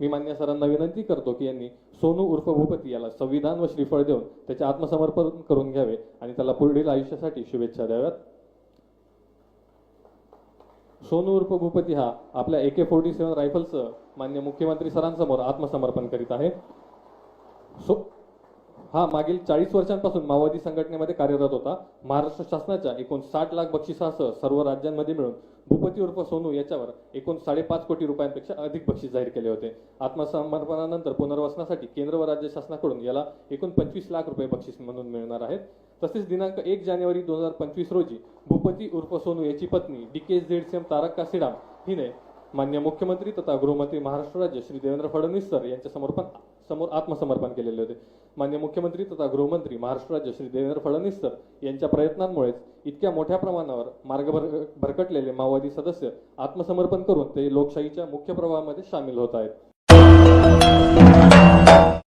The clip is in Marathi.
मी मान्य सरांना विनंती करतो की यांनी सोनू उर्फ भूपती याला संविधान व श्रीफळ देऊन त्याचे आत्मसमर्पण करून घ्यावे आणि त्याला पुढील आयुष्यासाठी शुभेच्छा द्याव्यात. सोनू उर्फ भूपती हा आपल्या AK-47 रायफलसह मान्य मुख्यमंत्री सरांसमोर आत्मसमर्पण करीत आहे. हा मागील 40 वर्षांपासून माओवादी संघटनेमध्ये कार्यरत होता. महाराष्ट्र शासनाच्या एकूण 60 लाख बक्षिसासह सर्व राज्यांमध्ये मिळून भूपती उर्फ सोनू याच्यावर एकूण 5.5 कोटी रुपयांपेक्षा अधिक बक्षीस जाहीर केले होते. आत्मसमर्पणानंतर पुनर्वसनासाठी केंद्र व राज्य शासनाकडून याला एकूण 25 लाख रुपये बक्षीस म्हणून मिळणार आहेत. तसेच दिनांक 1 जानेवारी 2025 रोजी भूपती उर्फ सोनू याची पत्नी DKZCM तारक काशीराम हिने मान्य मुख्यमंत्री तथा गृहमंत्री महाराष्ट्र राज्य श्री देवेंद्र फडणवीस सर यांच्या समोर आत्मसमर्पण केलेले होते. मान्य मुख्यमंत्री तथा गृहमंत्री महाराष्ट्र राज्य श्री देवेंद्र फडणवीस सर यांच्या प्रयत्नांमुळेच इतक्या मोठ्या प्रमाणावर मार्ग भरकटलेले माओवादी सदस्य आत्मसमर्पण करून ते लोकशाहीच्या मुख्य प्रवाहामध्ये सामील होत आहेत.